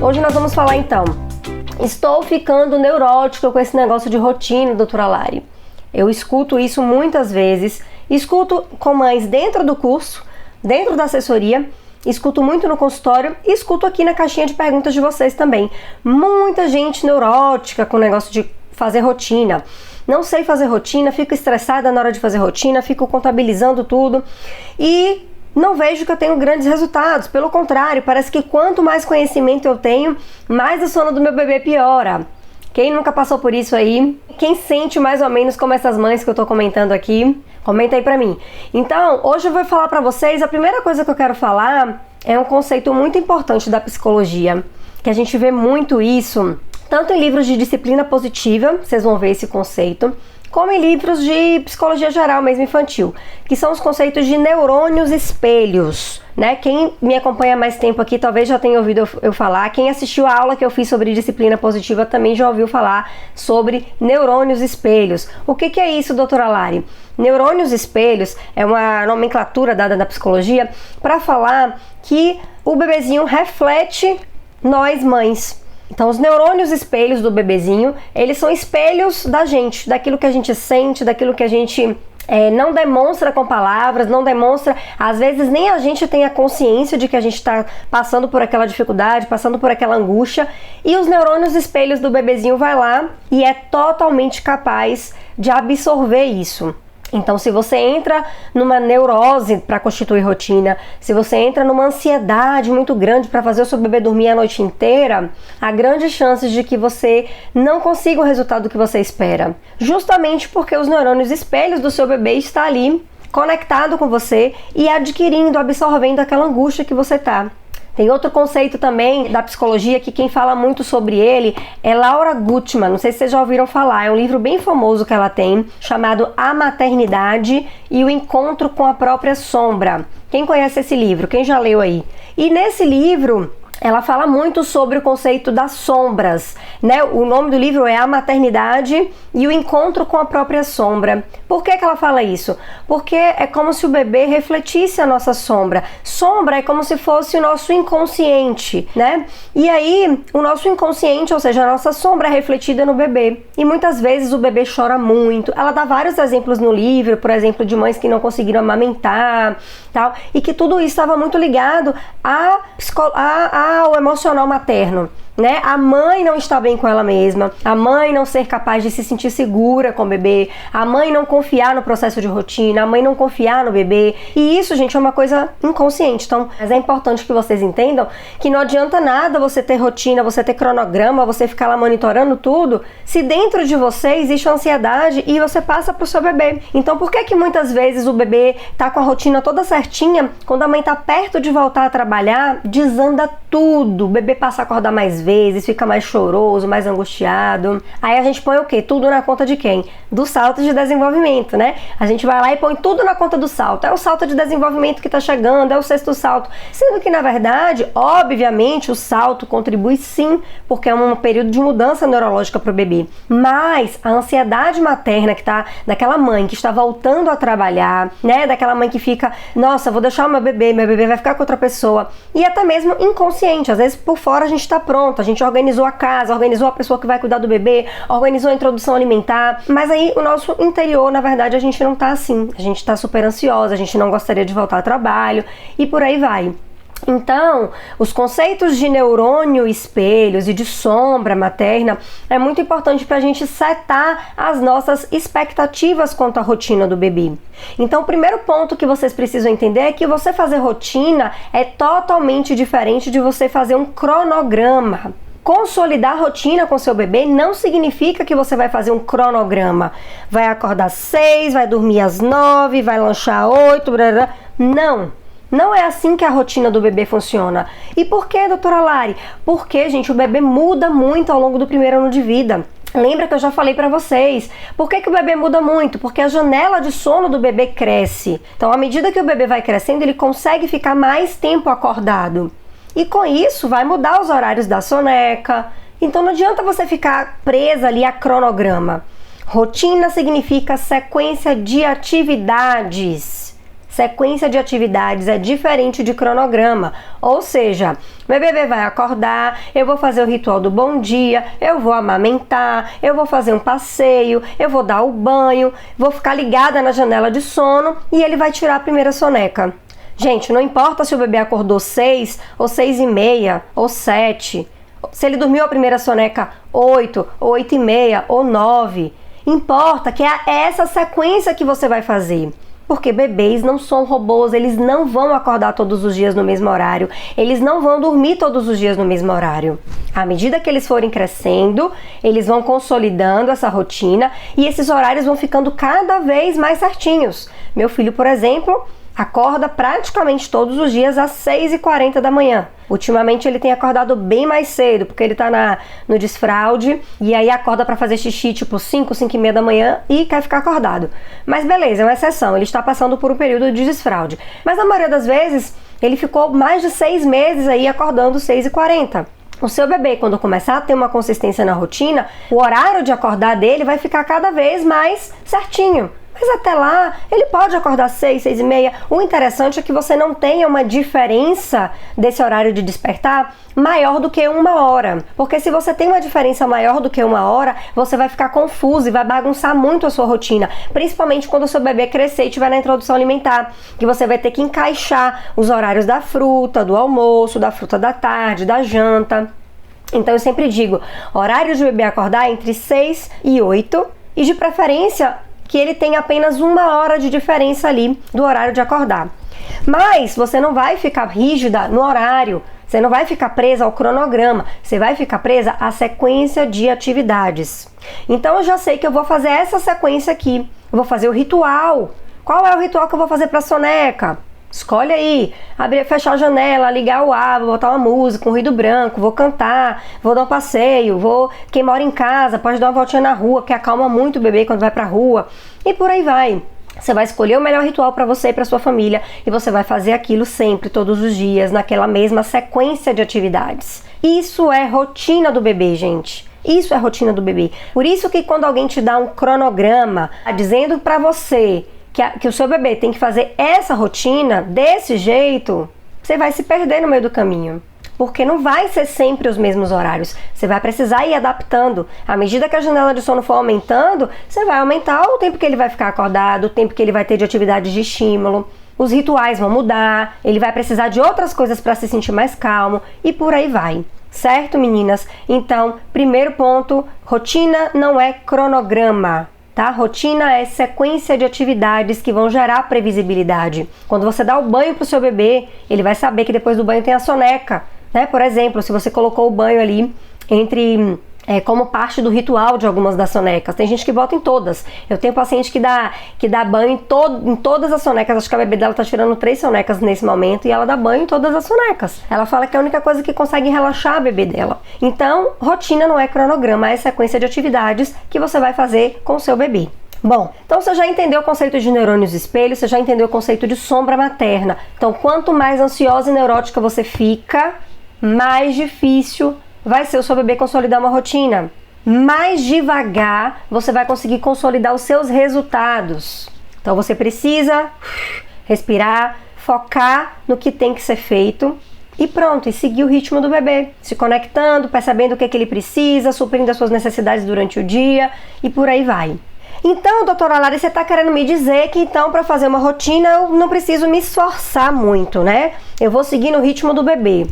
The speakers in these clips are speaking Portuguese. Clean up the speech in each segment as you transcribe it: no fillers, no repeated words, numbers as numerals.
Hoje nós vamos falar então, estou ficando neurótica com esse negócio de rotina, doutora Lari. Eu escuto isso muitas vezes, escuto com mães dentro do curso, dentro da assessoria, escuto muito no consultório e escuto aqui na caixinha de perguntas de vocês também. Muita gente neurótica com o negócio de fazer rotina. Não sei fazer rotina, fico estressada na hora de fazer rotina, fico contabilizando tudo e não vejo que eu tenho grandes resultados. Pelo contrário, parece que quanto mais conhecimento eu tenho, mais o sono do meu bebê piora. Quem nunca passou por isso aí? Quem sente mais ou menos como essas mães que eu tô comentando aqui? Comenta aí pra mim. Então, hoje eu vou falar pra vocês, a primeira coisa que eu quero falar é um conceito muito importante da psicologia, que a gente vê muito isso, tanto em livros de disciplina positiva, vocês vão ver esse conceito, como em livros de psicologia geral, mesmo infantil, que são os conceitos de neurônios espelhos, né? Quem me acompanha há mais tempo aqui talvez já tenha ouvido eu falar, quem assistiu a aula que eu fiz sobre disciplina positiva também já ouviu falar sobre neurônios espelhos. O que é isso, doutora Lari? Neurônios espelhos é uma nomenclatura dada da psicologia para falar que o bebezinho reflete nós mães. Então, os neurônios espelhos do bebezinho, eles são espelhos da gente, daquilo que a gente sente, daquilo que a gente não demonstra com palavras, não demonstra, às vezes nem a gente tem a consciência de que a gente está passando por aquela dificuldade, passando por aquela angústia, e os neurônios espelhos do bebezinho vai lá e é totalmente capaz de absorver isso. Então, se você entra numa neurose para constituir rotina, se você entra numa ansiedade muito grande para fazer o seu bebê dormir a noite inteira, há grandes chances de que você não consiga o resultado que você espera. Justamente porque os neurônios espelhos do seu bebê estão ali, conectado com você e adquirindo, absorvendo aquela angústia que você está. Tem outro conceito também da psicologia que quem fala muito sobre ele é Laura Gutman, não sei se vocês já ouviram falar, é um livro bem famoso que ela tem, chamado A Maternidade e o Encontro com a Própria Sombra. Quem conhece esse livro? Quem já leu aí? E nesse livro ela fala muito sobre o conceito das sombras, né? O nome do livro é A Maternidade e o Encontro com a Própria Sombra. Por que ela fala isso? Porque é como se o bebê refletisse a nossa sombra. Sombra é como se fosse o nosso inconsciente, né? E aí, o nosso inconsciente, ou seja, a nossa sombra é refletida no bebê. E muitas vezes o bebê chora muito. Ela dá vários exemplos no livro, por exemplo, de mães que não conseguiram amamentar, tal, e que tudo isso estava muito ligado ao emocional materno, né? A mãe não está bem com ela mesma, a mãe não ser capaz de se sentir segura com o bebê, a mãe não confiar no processo de rotina, a mãe não confiar no bebê, e isso, gente, é uma coisa inconsciente. Então, mas é importante que vocês entendam que não adianta nada você ter rotina, você ter cronograma, você ficar lá monitorando tudo, se dentro de você existe ansiedade e você passa para o seu bebê. Então, por que muitas vezes o bebê tá com a rotina toda certinha, quando a mãe tá perto de voltar a trabalhar, desanda tudo, o bebê passa a acordar mais vezes, fica mais choroso, mais angustiado. Aí a gente põe o quê? Tudo na conta de quem? Do salto de desenvolvimento, né? A gente vai lá e põe tudo na conta do salto. É o salto de desenvolvimento que tá chegando, é o sexto salto. Sendo que, na verdade, obviamente, o salto contribui sim, porque é um período de mudança neurológica pro bebê. Mas a ansiedade materna que tá daquela mãe que está voltando a trabalhar, né? Daquela mãe que fica, nossa, vou deixar o meu bebê vai ficar com outra pessoa. E até mesmo inconsciente. Às vezes, por fora, a gente tá pronto. A gente organizou a casa, organizou a pessoa que vai cuidar do bebê, organizou a introdução alimentar, mas aí o nosso interior, na verdade, a gente não tá assim, a gente tá super ansiosa, a gente não gostaria de voltar ao trabalho e por aí vai. Então, os conceitos de neurônio espelhos e de sombra materna é muito importante para a gente setar as nossas expectativas quanto à rotina do bebê. Então, o primeiro ponto que vocês precisam entender é que você fazer rotina é totalmente diferente de você fazer um cronograma. Consolidar a rotina com seu bebê não significa que você vai fazer um cronograma. Vai acordar às 6, vai dormir às 9, vai lanchar às 8, blá, blá. Não. Não é assim que a rotina do bebê funciona. E por que, doutora Lari? Porque, gente, o bebê muda muito ao longo do primeiro ano de vida. Lembra que eu já falei pra vocês. Por que o bebê muda muito? Porque a janela de sono do bebê cresce. Então, à medida que o bebê vai crescendo, ele consegue ficar mais tempo acordado. E com isso, vai mudar os horários da soneca. Então, não adianta você ficar presa ali a cronograma. Rotina significa sequência de atividades. Sequência de atividades é diferente de cronograma, ou seja, meu bebê vai acordar, eu vou fazer o ritual do bom dia, eu vou amamentar, eu vou fazer um passeio, eu vou dar o banho, vou ficar ligada na janela de sono e ele vai tirar a primeira soneca. Gente, não importa se o bebê acordou 6 ou 6h30 ou 7, se ele dormiu a primeira soneca 8 ou 8h30 ou 9, importa que é essa sequência que você vai fazer. Porque bebês não são robôs, eles não vão acordar todos os dias no mesmo horário, eles não vão dormir todos os dias no mesmo horário. À medida que eles forem crescendo, eles vão consolidando essa rotina e esses horários vão ficando cada vez mais certinhos. Meu filho, por exemplo, acorda praticamente todos os dias às 6h40 da manhã. Ultimamente ele tem acordado bem mais cedo, porque ele tá no desfraude e aí acorda para fazer xixi tipo 5, 5h30 da manhã e quer ficar acordado. Mas beleza, é uma exceção, ele está passando por um período de desfraude. Mas na maioria das vezes ele ficou mais de 6 meses aí acordando 6h40. O seu bebê, quando começar a ter uma consistência na rotina, o horário de acordar dele vai ficar cada vez mais certinho. Mas até lá, ele pode acordar 6, 6h30. O interessante é que você não tenha uma diferença desse horário de despertar maior do que 1 hora. Porque se você tem uma diferença maior do que 1 hora, você vai ficar confuso e vai bagunçar muito a sua rotina. Principalmente quando o seu bebê crescer e estiver na introdução alimentar. Que você vai ter que encaixar os horários da fruta, do almoço, da fruta da tarde, da janta. Então eu sempre digo, horário de bebê acordar entre 6 e 8 e de preferência que ele tem apenas 1 hora de diferença ali do horário de acordar. Mas você não vai ficar rígida no horário, você não vai ficar presa ao cronograma, você vai ficar presa à sequência de atividades. Então eu já sei que eu vou fazer essa sequência aqui, eu vou fazer o ritual. Qual é o ritual que eu vou fazer para a soneca? Escolhe aí, abrir, fechar a janela, ligar o ar, vou botar uma música, um ruído branco, vou cantar, vou dar um passeio, quem mora em casa pode dar uma voltinha na rua, que acalma muito o bebê quando vai pra rua, e por aí vai. Você vai escolher o melhor ritual para você e para sua família e você vai fazer aquilo sempre, todos os dias, naquela mesma sequência de atividades. Isso é rotina do bebê, gente. Isso é rotina do bebê. Por isso que quando alguém te dá um cronograma dizendo para você que o seu bebê tem que fazer essa rotina desse jeito, você vai se perder no meio do caminho. Porque não vai ser sempre os mesmos horários. Você vai precisar ir adaptando. À medida que a janela de sono for aumentando, você vai aumentar o tempo que ele vai ficar acordado, o tempo que ele vai ter de atividade de estímulo. Os rituais vão mudar, ele vai precisar de outras coisas para se sentir mais calmo e por aí vai. Certo, meninas? Então, primeiro ponto, rotina não é cronograma. Tá? Rotina é sequência de atividades que vão gerar previsibilidade. Quando você dá o banho para o seu bebê, ele vai saber que depois do banho tem a soneca, né? Por exemplo, se você colocou o banho ali como parte do ritual de algumas das sonecas. Tem gente que bota em todas. Eu tenho paciente que dá banho em todas as sonecas. Acho que a bebê dela tá tirando 3 sonecas nesse momento e ela dá banho em todas as sonecas. Ela fala que é a única coisa que consegue relaxar a bebê dela. Então, rotina não é cronograma, é sequência de atividades que você vai fazer com o seu bebê. Bom, então você já entendeu o conceito de neurônios espelho, você já entendeu o conceito de sombra materna. Então, quanto mais ansiosa e neurótica você fica, mais difícil vai ser o seu bebê consolidar uma rotina. Mais devagar você vai conseguir consolidar os seus resultados. Então você precisa respirar, focar no que tem que ser feito e pronto, e seguir o ritmo do bebê, se conectando, percebendo o que ele precisa, suprindo as suas necessidades durante o dia e por aí vai. Então, doutora Lari, você está querendo me dizer que então para fazer uma rotina eu não preciso me esforçar muito, né? Eu vou seguir no ritmo do bebê.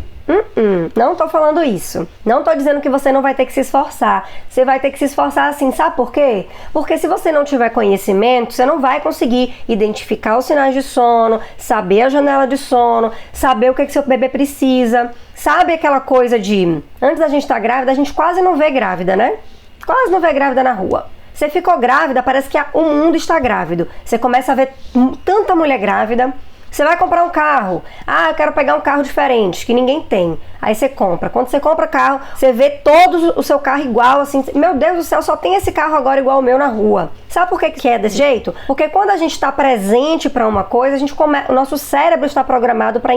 Não tô falando isso. Não tô dizendo que você não vai ter que se esforçar. Você vai ter que se esforçar assim, sabe por quê? Porque se você não tiver conhecimento, você não vai conseguir identificar os sinais de sono, saber a janela de sono, saber o que seu bebê precisa. Sabe aquela coisa de, antes da gente estar grávida, a gente quase não vê grávida, né? Quase não vê grávida na rua. Você ficou grávida, parece que o mundo está grávido. Você começa a ver tanta mulher grávida. Você vai comprar um carro. Ah, eu quero pegar um carro diferente, que ninguém tem. Aí você compra. Quando você compra carro, você vê todo o seu carro igual, assim. Meu Deus do céu, só tem esse carro agora igual o meu na rua. Sabe por que é desse jeito? Porque quando a gente está presente para uma coisa, o nosso cérebro está programado para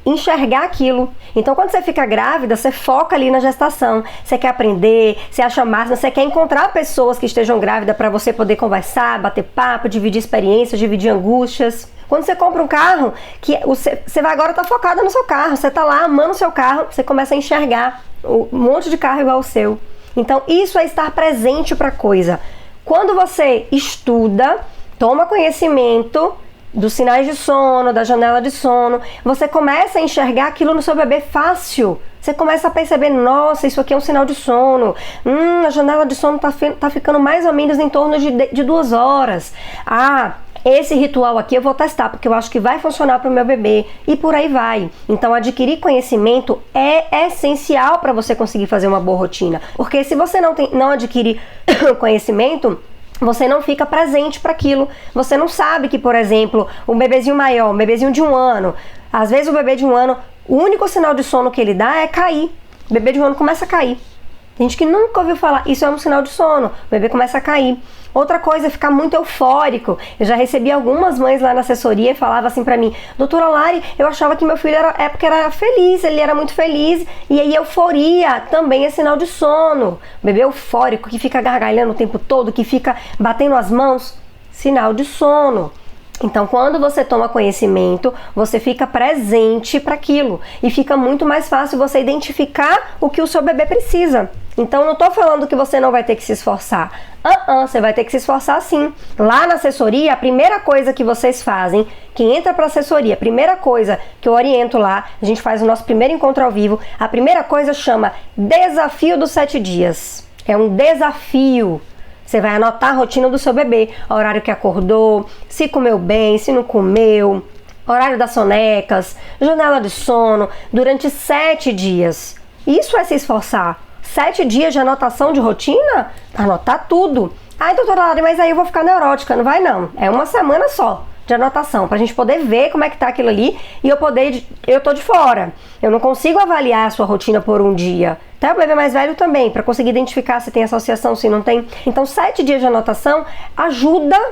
enxergar aquilo. Então, quando você fica grávida, você foca ali na gestação. Você quer aprender, você acha massa, você quer encontrar pessoas que estejam grávidas para você poder conversar, bater papo, dividir experiências, dividir angústias. Quando você compra um carro, que você vai agora estar focada no seu carro, você está lá amando o seu carro, você começa a enxergar um monte de carro igual o seu. Então isso é estar presente para a coisa. Quando você estuda, toma conhecimento dos sinais de sono, da janela de sono, você começa a enxergar aquilo no seu bebê fácil. Você começa a perceber, nossa, isso aqui é um sinal de sono. A janela de sono tá ficando mais ou menos em torno de 2 horas. Esse ritual aqui eu vou testar, porque eu acho que vai funcionar para o meu bebê. E por aí vai. Então, adquirir conhecimento é essencial para você conseguir fazer uma boa rotina. Porque se você não adquirir conhecimento, você não fica presente para aquilo. Você não sabe que, por exemplo, um bebezinho maior, um bebezinho de 1 ano, às vezes o bebê de 1 ano, o único sinal de sono que ele dá é cair. O bebê de 1 ano começa a cair. Tem gente que nunca ouviu falar, isso é um sinal de sono, o bebê começa a cair. Outra coisa é ficar muito eufórico. Eu já recebi algumas mães lá na assessoria e falavam assim pra mim, doutora Lari, eu achava que meu filho era feliz, ele era muito feliz, e aí euforia também é sinal de sono. O bebê eufórico, que fica gargalhando o tempo todo, que fica batendo as mãos, sinal de sono. Então, quando você toma conhecimento, você fica presente para aquilo e fica muito mais fácil você identificar o que o seu bebê precisa. Então, não estou falando que você não vai ter que se esforçar. Você vai ter que se esforçar sim. Lá na assessoria, a primeira coisa que vocês fazem, quem entra para a assessoria, a primeira coisa que eu oriento lá, a gente faz o nosso primeiro encontro ao vivo, a primeira coisa chama Desafio dos 7 dias. É um desafio. Você vai anotar a rotina do seu bebê, o horário que acordou, se comeu bem, se não comeu, horário das sonecas, janela de sono, durante 7 dias. Isso é se esforçar. 7 dias de anotação de rotina? Anotar tudo. Doutora Lari, mas aí eu vou ficar neurótica. Não vai não, é 1 semana só de anotação, pra gente poder ver como é que tá aquilo ali e eu tô de fora. Eu não consigo avaliar a sua rotina por 1 dia. Até o bebê mais velho também, para conseguir identificar se tem associação, se não tem. Então, 7 dias de anotação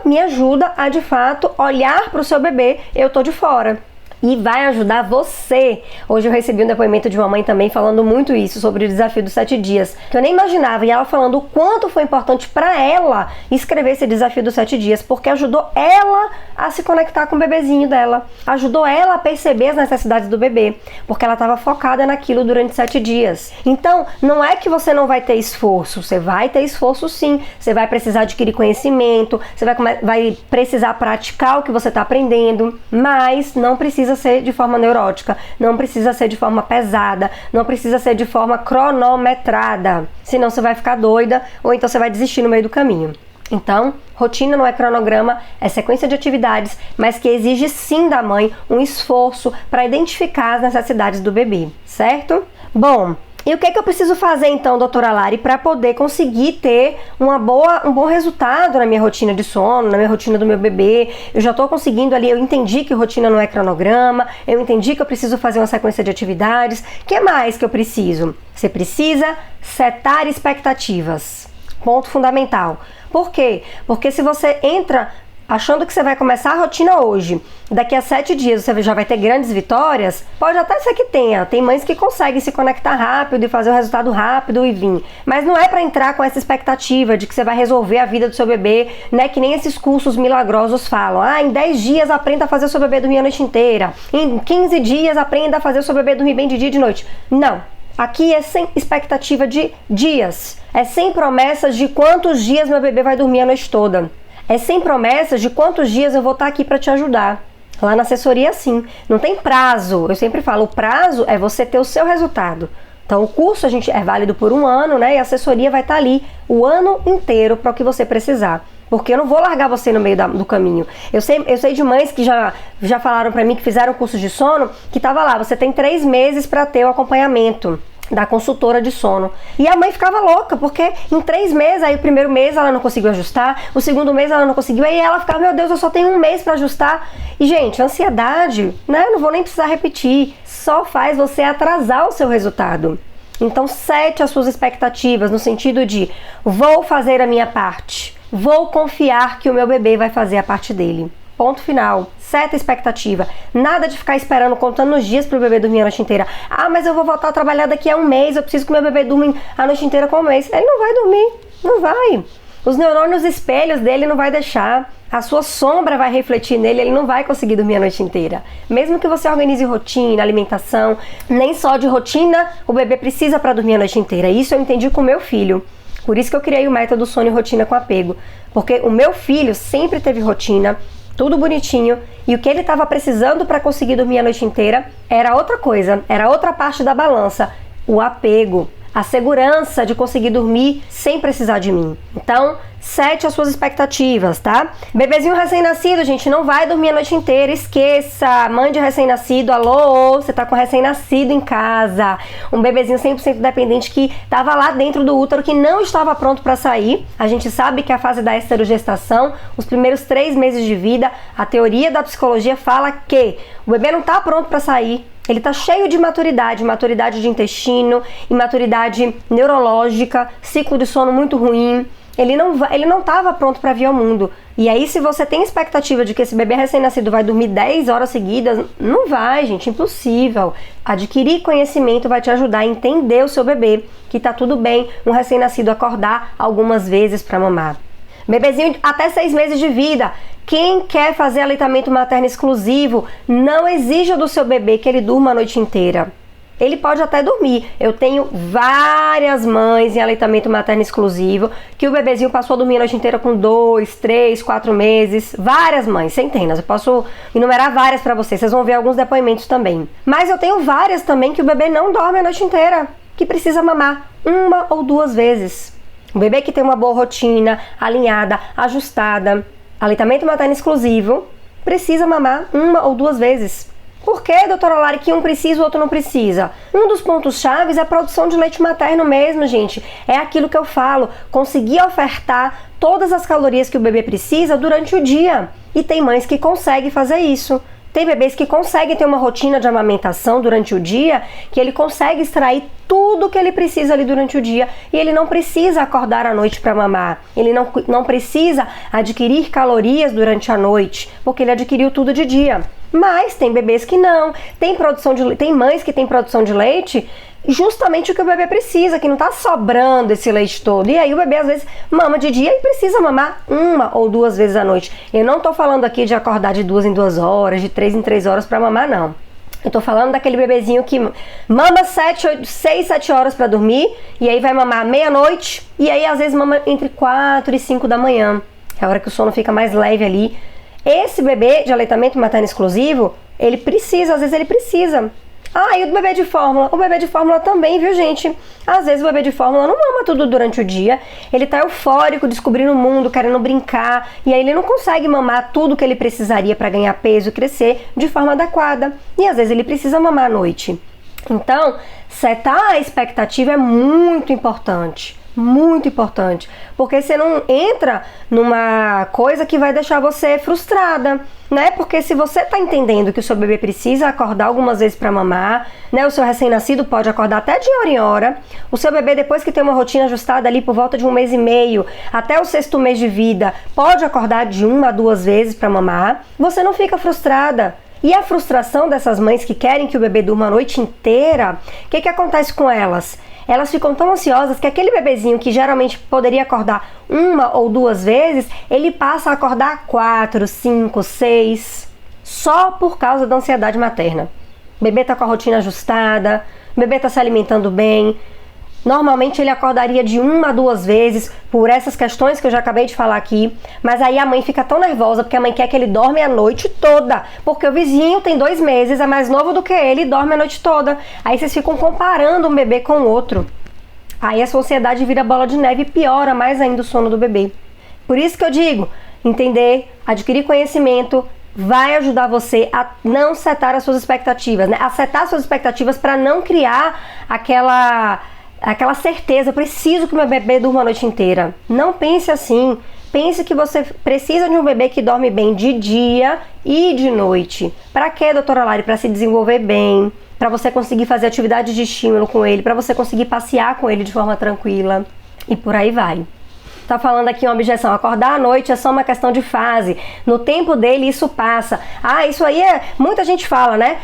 me ajuda a, de fato, olhar para o seu bebê, eu tô de fora. E vai ajudar você. Hoje eu recebi um depoimento de uma mãe também falando muito isso, sobre o desafio dos 7 dias, que eu nem imaginava, e ela falando o quanto foi importante para ela escrever esse desafio dos 7 dias, porque ajudou ela a se conectar com o bebezinho dela, ajudou ela a perceber as necessidades do bebê, porque ela estava focada naquilo durante 7 dias. Então, não é que você não vai ter esforço, você vai ter esforço sim, você vai precisar adquirir conhecimento, você vai precisar praticar o que você está aprendendo, mas não precisa ser de forma neurótica, não precisa ser de forma pesada, não precisa ser de forma cronometrada, senão você vai ficar doida ou então você vai desistir no meio do caminho. Então, rotina não é cronograma, é sequência de atividades, mas que exige sim da mãe um esforço para identificar as necessidades do bebê, certo? Bom, e o que é que eu preciso fazer então, doutora Lari, para poder conseguir ter um bom resultado na minha rotina de sono, na minha rotina do meu bebê? Eu já estou conseguindo ali, eu entendi que rotina não é cronograma, eu entendi que eu preciso fazer uma sequência de atividades. O que mais que eu preciso? Você precisa setar expectativas. Ponto fundamental. Por quê? Porque se você entra achando que você vai começar a rotina hoje, daqui a 7 dias você já vai ter grandes vitórias, pode até ser que tenha. Tem mães que conseguem se conectar rápido e fazer o resultado rápido e vir. Mas não é para entrar com essa expectativa de que você vai resolver a vida do seu bebê, né? Que nem esses cursos milagrosos falam. Em 10 dias aprenda a fazer o seu bebê dormir a noite inteira. Em 15 dias aprenda a fazer o seu bebê dormir bem de dia e de noite. Não. Aqui é sem expectativa de dias. É sem promessas de quantos dias meu bebê vai dormir a noite toda. É sem promessas de quantos dias eu vou estar aqui para te ajudar. Lá na assessoria, sim. Não tem prazo. Eu sempre falo, o prazo é você ter o seu resultado. Então, o curso é válido por 1 ano, né? E a assessoria vai estar ali o ano inteiro para o que você precisar. Porque eu não vou largar você no meio do caminho. Eu sei de mães que já falaram para mim que fizeram curso de sono, que estava lá, você tem 3 meses para ter o acompanhamento da consultora de sono. E a mãe ficava louca, porque em 3 meses, aí o primeiro mês ela não conseguiu ajustar, o segundo mês ela não conseguiu, aí ela ficava, meu Deus, eu só tenho 1 mês para ajustar. E, gente, ansiedade, né? Não vou nem precisar repetir, só faz você atrasar o seu resultado. Então, sete as suas expectativas, no sentido de, vou fazer a minha parte, vou confiar que o meu bebê vai fazer a parte dele. Ponto final. Seta expectativa. Nada de ficar esperando, contando os dias para o bebê dormir a noite inteira. Mas eu vou voltar a trabalhar daqui a 1 mês, eu preciso que meu bebê durma a noite inteira com 1 mês. Ele não vai dormir, não vai. Os neurônios espelhos dele não vai deixar. A sua sombra vai refletir nele, ele não vai conseguir dormir a noite inteira. Mesmo que você organize rotina, alimentação, nem só de rotina o bebê precisa para dormir a noite inteira. Isso eu entendi com o meu filho. Por isso que eu criei o método sono e rotina com apego. Porque o meu filho sempre teve rotina, tudo bonitinho, e o que ele estava precisando para conseguir dormir a noite inteira era outra coisa, era outra parte da balança, o apego. A segurança de conseguir dormir sem precisar de mim. Então, sete as suas expectativas, tá? Bebezinho recém-nascido, gente, não vai dormir a noite inteira, esqueça. Mãe de recém-nascido, alô, você tá com recém-nascido em casa. Um bebezinho 100% dependente que tava lá dentro do útero, que não estava pronto para sair. A gente sabe que a fase da esterogestação, os primeiros 3 meses de vida, a teoria da psicologia fala que o bebê não tá pronto para sair. Ele tá cheio de maturidade de intestino, imaturidade neurológica, ciclo de sono muito ruim. Ele não estava pronto para vir ao mundo. E aí, se você tem expectativa de que esse bebê recém-nascido vai dormir 10 horas seguidas, não vai, gente, impossível. Adquirir conhecimento vai te ajudar a entender o seu bebê, que tá tudo bem um recém-nascido acordar algumas vezes para mamar. Bebezinho até 6 meses de vida. Quem quer fazer aleitamento materno exclusivo, não exija do seu bebê que ele durma a noite inteira. Ele pode até dormir. Eu tenho várias mães em aleitamento materno exclusivo que o bebezinho passou a dormir a noite inteira com 2, 3, 4 meses. Várias mães, centenas. Eu posso enumerar várias para vocês. Vocês vão ver alguns depoimentos também. Mas eu tenho várias também que o bebê não dorme a noite inteira, que precisa mamar 1 ou 2 vezes. Um bebê que tem uma boa rotina, alinhada, ajustada, aleitamento materno exclusivo, precisa mamar 1 ou 2 vezes. Por que, doutora Lari, que um precisa e o outro não precisa? Um dos pontos chaves é a produção de leite materno mesmo, gente. É aquilo que eu falo, conseguir ofertar todas as calorias que o bebê precisa durante o dia. E tem mães que conseguem fazer isso. Tem bebês que conseguem ter uma rotina de amamentação durante o dia, que ele consegue extrair tudo que ele precisa ali durante o dia e ele não precisa acordar à noite para mamar. Ele não precisa adquirir calorias durante a noite, porque ele adquiriu tudo de dia. Mas tem bebês que não. Tem mães que têm produção de leite justamente o que o bebê precisa, que não tá sobrando esse leite todo. E aí o bebê às vezes mama de dia e precisa mamar 1 ou 2 vezes à noite. Eu não tô falando aqui de acordar de 2 em 2 horas, de 3 em 3 horas para mamar, não. Eu tô falando daquele bebezinho que mama 6, 7 horas para dormir e aí vai mamar meia-noite e aí às vezes mama entre 4 e 5 da manhã. É a hora que o sono fica mais leve ali. Esse bebê de aleitamento materno exclusivo, ele precisa, às vezes ele precisa. Ah, e o bebê de fórmula? O bebê de fórmula também, viu, gente? Às vezes o bebê de fórmula não mama tudo durante o dia. Ele tá eufórico, descobrindo o mundo, querendo brincar. E aí ele não consegue mamar tudo que ele precisaria para ganhar peso e crescer de forma adequada. E às vezes ele precisa mamar à noite. Então, setar a expectativa é muito importante. Muito importante, porque você não entra numa coisa que vai deixar você frustrada, né? Porque se você tá entendendo que o seu bebê precisa acordar algumas vezes para mamar, né? O seu recém-nascido pode acordar até de hora em hora. O seu bebê, depois que tem uma rotina ajustada ali por volta de 1 mês e meio, até o 6º mês de vida, pode acordar de 1 a 2 vezes para mamar. Você não fica frustrada. E a frustração dessas mães que querem que o bebê durma a noite inteira, o que acontece com elas? Elas ficam tão ansiosas que aquele bebezinho que geralmente poderia acordar 1 ou 2 vezes, ele passa a acordar 4, 5, 6, só por causa da ansiedade materna. O bebê tá com a rotina ajustada, o bebê tá se alimentando bem. Normalmente ele acordaria de 1 a 2 vezes por essas questões que eu já acabei de falar aqui, mas aí a mãe fica tão nervosa porque a mãe quer que ele dorme a noite toda, porque o vizinho tem 2 meses, é mais novo do que ele e dorme a noite toda. Aí vocês ficam comparando um bebê com o outro. Aí essa ansiedade vira bola de neve e piora mais ainda o sono do bebê. Por isso que eu digo, entender, adquirir conhecimento, vai ajudar você a não setar as suas expectativas, né? A setar suas expectativas para não criar aquela certeza, eu preciso que meu bebê durma a noite inteira. Não pense assim. Pense que você precisa de um bebê que dorme bem de dia e de noite. Para quê, doutora Lari? Para se desenvolver bem, para você conseguir fazer atividade de estímulo com ele, para você conseguir passear com ele de forma tranquila e por aí vai. tá falando aqui uma objeção, acordar à noite é só uma questão de fase, no tempo dele isso passa. Isso aí muita gente fala, né?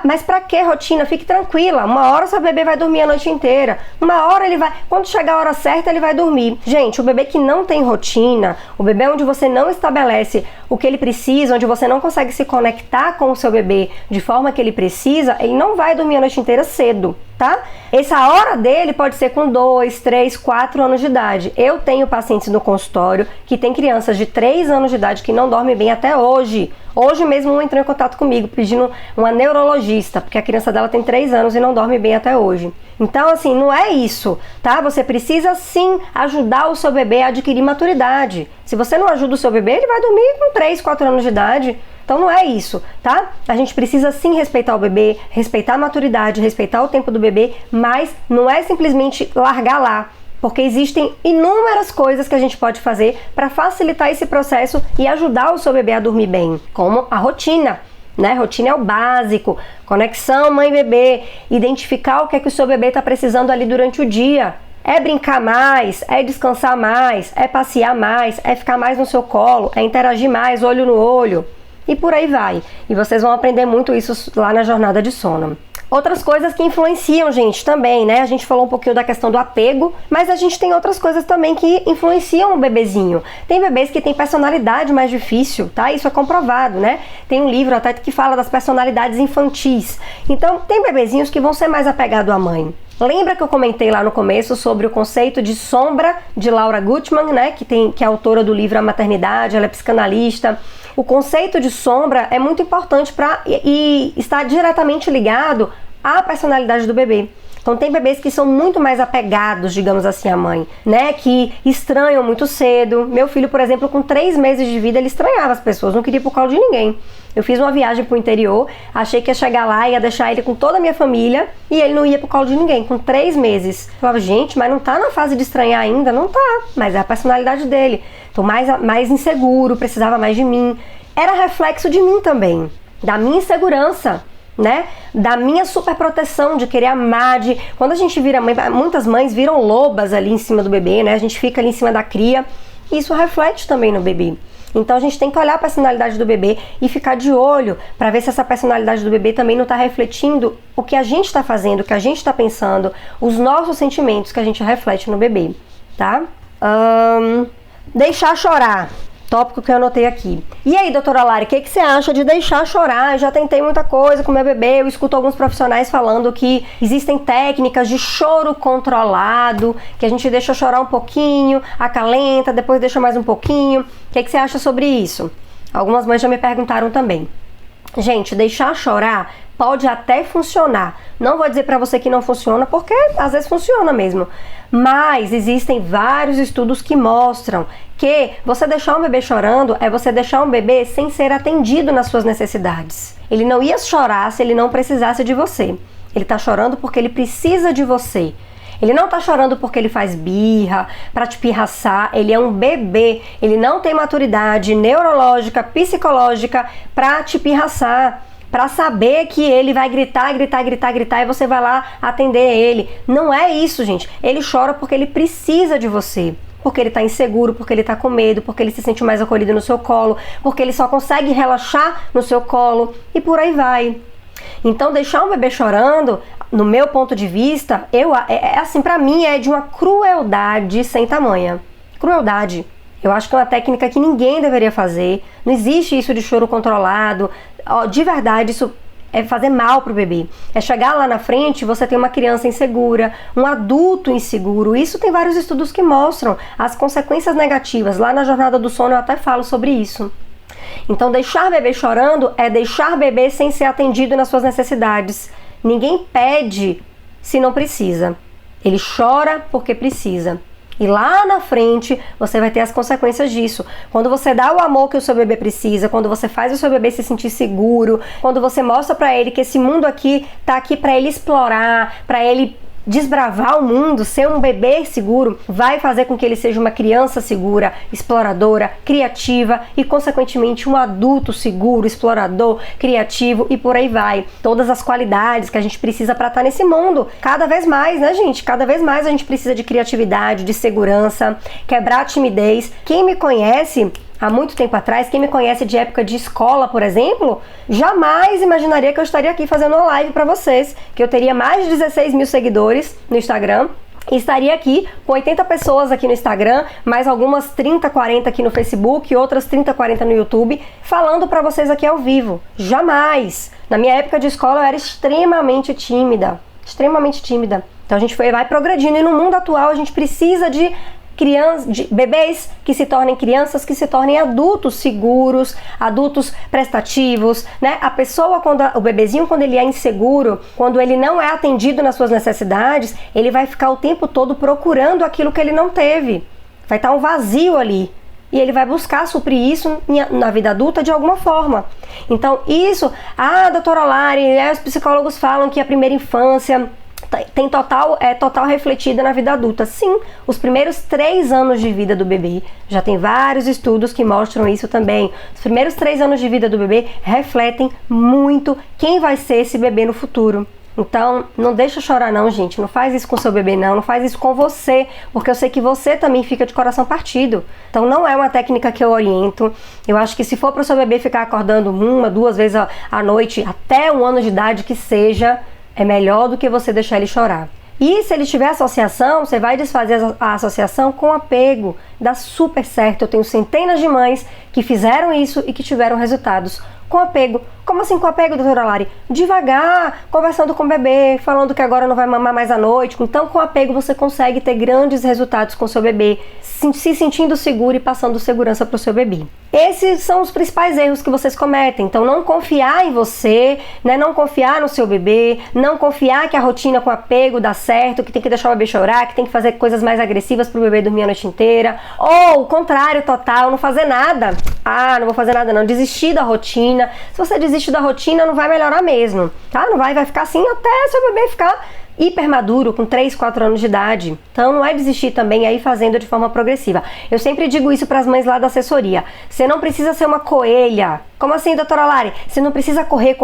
Mas pra que rotina? Fique tranquila, uma hora seu bebê vai dormir a noite inteira, uma hora ele vai, quando chegar a hora certa ele vai dormir. Gente, o bebê que não tem rotina, o bebê onde você não estabelece o que ele precisa, onde você não consegue se conectar com o seu bebê de forma que ele precisa, ele não vai dormir a noite inteira cedo, tá? Essa hora dele pode ser com 2, 3, 4 anos de idade. Eu tenho pacientes no consultório que tem crianças de 3 anos de idade que não dormem bem até hoje. Hoje mesmo um entrou em contato comigo pedindo uma neurologista, porque a criança dela tem 3 anos e não dorme bem até hoje. Então, assim, não é isso, tá? Você precisa sim ajudar o seu bebê a adquirir maturidade. Se você não ajuda o seu bebê, ele vai dormir com 3, 4 anos de idade. Então não é isso, tá? A gente precisa sim respeitar o bebê, respeitar a maturidade, respeitar o tempo do bebê, mas não é simplesmente largar lá, porque existem inúmeras coisas que a gente pode fazer para facilitar esse processo e ajudar o seu bebê a dormir bem, como a rotina, né? Rotina é o básico, conexão mãe-bebê, identificar o que é que o seu bebê está precisando ali durante o dia. É brincar mais, é descansar mais, é passear mais, é ficar mais no seu colo, é interagir mais, olho no olho. E por aí vai. E vocês vão aprender muito isso lá na jornada de sono. Outras coisas que influenciam, gente, também, né? A gente falou um pouquinho da questão do apego, mas a gente tem outras coisas também que influenciam o bebezinho. Tem bebês que têm personalidade mais difícil, tá? Isso é comprovado, né? Tem um livro até que fala das personalidades infantis. Então, tem bebezinhos que vão ser mais apegados à mãe. Lembra que eu comentei lá no começo sobre o conceito de sombra de Laura Gutman, né? Que é autora do livro A Maternidade, ela é psicanalista. O conceito de sombra é muito importante e está diretamente ligado à personalidade do bebê. Então tem bebês que são muito mais apegados, digamos assim, à mãe, né? Que estranham muito cedo. Meu filho, por exemplo, com 3 meses de vida, ele estranhava as pessoas, não queria ir pro colo de ninguém. Eu fiz uma viagem pro interior, achei que ia chegar lá, ia deixar ele com toda a minha família e ele não ia pro colo de ninguém, com 3 meses. Eu falava, gente, mas não tá na fase de estranhar ainda? Não tá, mas é a personalidade dele. Tô mais inseguro, precisava mais de mim. Era reflexo de mim também, da minha insegurança, né? Da minha superproteção, de querer amar, quando a gente vira mãe, muitas mães viram lobas ali em cima do bebê, né? A gente fica ali em cima da cria, e isso reflete também no bebê. Então a gente tem que olhar a personalidade do bebê e ficar de olho para ver se essa personalidade do bebê também não está refletindo o que a gente está fazendo, o que a gente está pensando, os nossos sentimentos que a gente reflete no bebê, tá? Deixar chorar. Tópico que eu anotei aqui. E aí, doutora Lari, o que você acha de deixar chorar? Eu já tentei muita coisa com meu bebê, eu escuto alguns profissionais falando que existem técnicas de choro controlado, que a gente deixa chorar um pouquinho, acalenta, depois deixa mais um pouquinho. O que você acha sobre isso? Algumas mães já me perguntaram também. Gente, deixar chorar pode até funcionar. Não vou dizer pra você que não funciona, porque às vezes funciona mesmo. Mas existem vários estudos que mostram que você deixar um bebê chorando é você deixar um bebê sem ser atendido nas suas necessidades. Ele não ia chorar se ele não precisasse de você. Ele tá chorando porque ele precisa de você. Ele não tá chorando porque ele faz birra, pra te pirraçar. Ele é um bebê. Ele não tem maturidade neurológica, psicológica pra te pirraçar. Pra saber que ele vai gritar e você vai lá atender ele. Não é isso, gente. Ele chora porque ele precisa de você. Porque ele tá inseguro, porque ele tá com medo, porque ele se sente mais acolhido no seu colo, porque ele só consegue relaxar no seu colo e por aí vai. Então deixar um bebê chorando, no meu ponto de vista, assim, pra mim é de uma crueldade sem tamanha. Crueldade. Eu acho que é uma técnica que ninguém deveria fazer. Não existe isso de choro controlado. De verdade, isso é fazer mal pro bebê. É chegar lá na frente, você tem uma criança insegura, um adulto inseguro. Isso tem vários estudos que mostram as consequências negativas. Lá na Jornada do Sono eu até falo sobre isso. Então deixar bebê chorando é deixar bebê sem ser atendido nas suas necessidades. Ninguém pede se não precisa. Ele chora porque precisa. E lá na frente você vai ter as consequências disso. Quando você dá o amor que o seu bebê precisa, quando você faz o seu bebê se sentir seguro, quando você mostra pra ele que esse mundo aqui tá aqui pra ele explorar, pra ele desbravar o mundo, ser um bebê seguro, vai fazer com que ele seja uma criança segura, exploradora, criativa e, consequentemente, um adulto seguro, explorador, criativo e por aí vai. Todas as qualidades que a gente precisa para estar nesse mundo. Cada vez mais, né, gente? Cada vez mais a gente precisa de criatividade, de segurança, quebrar a timidez. Quem me conhece há muito tempo atrás, quem me conhece de época de escola, por exemplo, jamais imaginaria que eu estaria aqui fazendo uma live para vocês, que eu teria mais de 16 mil seguidores no Instagram e estaria aqui com 80 pessoas aqui no Instagram, mais algumas 30, 40 aqui no Facebook e outras 30, 40 no YouTube, falando para vocês aqui ao vivo. Jamais! Na minha época de escola eu era extremamente tímida. Então a gente vai progredindo e no mundo atual a gente precisa de bebês que se tornem crianças, que se tornem adultos seguros, adultos prestativos, né? A pessoa, o bebezinho, quando ele é inseguro, quando ele não é atendido nas suas necessidades, ele vai ficar o tempo todo procurando aquilo que ele não teve. Vai estar um vazio ali. E ele vai buscar suprir isso na vida adulta de alguma forma. Então isso, doutora Lari, os psicólogos falam que a primeira infância tem total refletida na vida adulta. Sim, os primeiros 3 anos de vida do bebê, já tem vários estudos que mostram isso também. Os primeiros 3 anos de vida do bebê refletem muito quem vai ser esse bebê no futuro. Então, não deixa chorar não, gente. Não faz isso com seu bebê não faz isso com você, porque eu sei que você também fica de coração partido. Então, não é uma técnica que eu oriento. Eu acho que se for para o seu bebê ficar acordando 1, 2 vezes à noite, até 1 ano de idade que seja, é melhor do que você deixar ele chorar. E se ele tiver associação, você vai desfazer a associação com apego. Dá super certo. Eu tenho centenas de mães que fizeram isso e que tiveram resultados com apego. Como assim com apego, doutora Lari? Devagar, conversando com o bebê, falando que agora não vai mamar mais à noite. Então, com apego, você consegue ter grandes resultados com o seu bebê, se sentindo seguro e passando segurança para o seu bebê. Esses são os principais erros que vocês cometem. Então, não confiar em você, né? Não confiar no seu bebê, não confiar que a rotina com apego dá certo, que tem que deixar o bebê chorar, que tem que fazer coisas mais agressivas para o bebê dormir a noite inteira. Ou o contrário total, não fazer nada. Não vou fazer nada não, desistir da rotina. Se você desiste da rotina, não vai melhorar mesmo, tá? Não vai ficar assim até seu bebê ficar hiper maduro, com 3, 4 anos de idade. Então não é desistir também, aí fazendo de forma progressiva. Eu sempre digo isso para as mães lá da assessoria. Você não precisa ser uma coelha. Como assim, doutora Lari? Você não precisa correr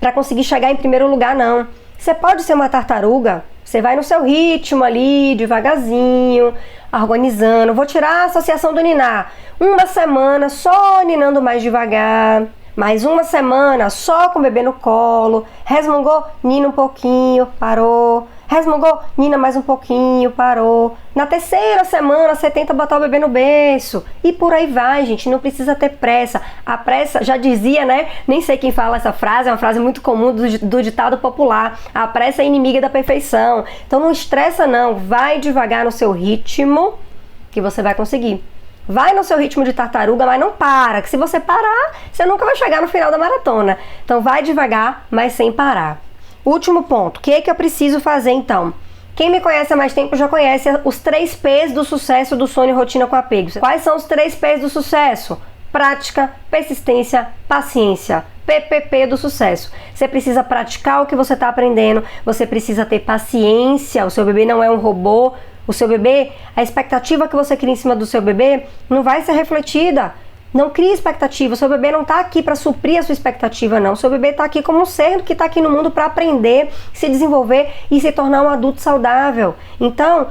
para conseguir chegar em primeiro lugar, não. Você pode ser uma tartaruga. Você vai no seu ritmo ali, devagarzinho, organizando. Vou tirar a associação do ninar. 1 semana só ninando mais devagar. Mais 1 semana só com o bebê no colo. Resmungou, nina um pouquinho, parou. Resmungou, nina mais um pouquinho, parou. Na 3ª semana você tenta botar o bebê no berço. E por aí vai, gente, não precisa ter pressa. A pressa, já dizia, né? Nem sei quem fala essa frase, é uma frase muito comum do ditado popular. A pressa é inimiga da perfeição. Então não estressa não, vai devagar no seu ritmo que você vai conseguir. Vai no seu ritmo de tartaruga, mas não para, que se você parar, você nunca vai chegar no final da maratona. Então vai devagar, mas sem parar. Último ponto, o que é que eu preciso fazer então? Quem me conhece há mais tempo já conhece os 3 P's do sucesso do sono e rotina com apego. Quais são os 3 P's do sucesso? Prática, persistência, paciência. PPP do sucesso. Você precisa praticar o que você está aprendendo, você precisa ter paciência, o seu bebê não é um robô. O seu bebê, a expectativa que você cria em cima do seu bebê não vai ser refletida. Não crie expectativa. O seu bebê não está aqui para suprir a sua expectativa, não. O seu bebê está aqui como um ser que está aqui no mundo para aprender, se desenvolver e se tornar um adulto saudável. Então,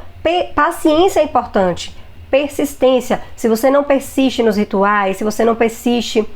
paciência é importante. Persistência. Se você não persiste nos rituais, se você não persiste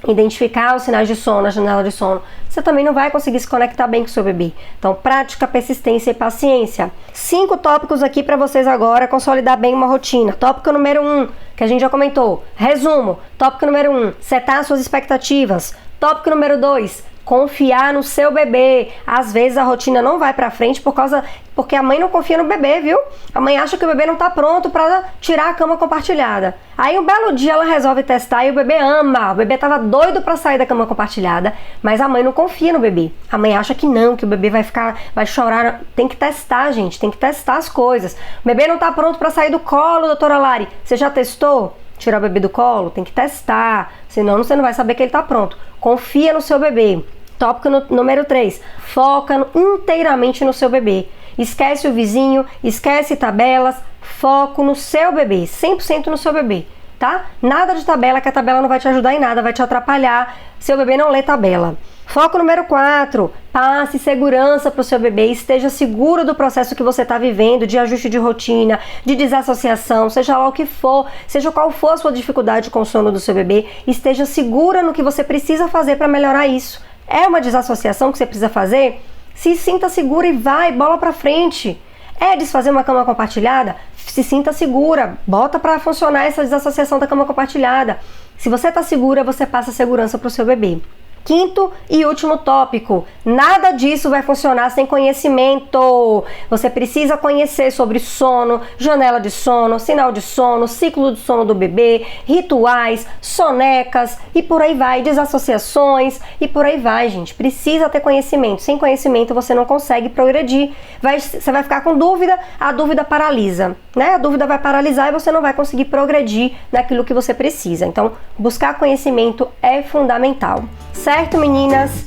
em identificar os sinais de sono, a janela de sono, você também não vai conseguir se conectar bem com o seu bebê. Então, prática, persistência e paciência. 5 tópicos aqui para vocês agora consolidar bem uma rotina. Tópico número 1, que a gente já comentou. Resumo. Tópico número 1, setar suas expectativas. Tópico número 2, confiar no seu bebê. Às vezes a rotina não vai pra frente porque a mãe não confia no bebê, viu? A mãe acha que o bebê não tá pronto pra tirar a cama compartilhada. Aí um belo dia ela resolve testar e o bebê ama. O bebê tava doido pra sair da cama compartilhada, mas a mãe não confia no bebê. A mãe acha que não, que o bebê vai chorar. Tem que testar, gente, tem que testar as coisas. O bebê não tá pronto pra sair do colo, doutora Lari. Você já testou? Tirar o bebê do colo? Tem que testar, senão você não vai saber que ele tá pronto. Confia no seu bebê. Tópico número 3, foca inteiramente no seu bebê. Esquece o vizinho, esquece tabelas, foco no seu bebê, 100% no seu bebê, tá? Nada de tabela, que a tabela não vai te ajudar em nada, vai te atrapalhar. Seu bebê não lê tabela. Foco número 4, passe segurança para o seu bebê, esteja seguro do processo que você está vivendo, de ajuste de rotina, de desassociação, seja lá o que for, seja qual for a sua dificuldade com o sono do seu bebê, esteja segura no que você precisa fazer para melhorar isso. É uma desassociação que você precisa fazer? Se sinta segura e vai, bola para frente. É desfazer uma cama compartilhada? Se sinta segura, bota para funcionar essa desassociação da cama compartilhada. Se você está segura, você passa segurança para o seu bebê. Quinto e último tópico, nada disso vai funcionar sem conhecimento. Você precisa conhecer sobre sono, janela de sono, sinal de sono, ciclo de sono do bebê, rituais, sonecas e por aí vai, desassociações e por aí vai, gente. Precisa ter conhecimento. Sem conhecimento você não consegue progredir. Você vai ficar com dúvida, a dúvida paralisa, né? A dúvida vai paralisar e você não vai conseguir progredir naquilo que você precisa. Então, buscar conhecimento é fundamental. Certo, meninas?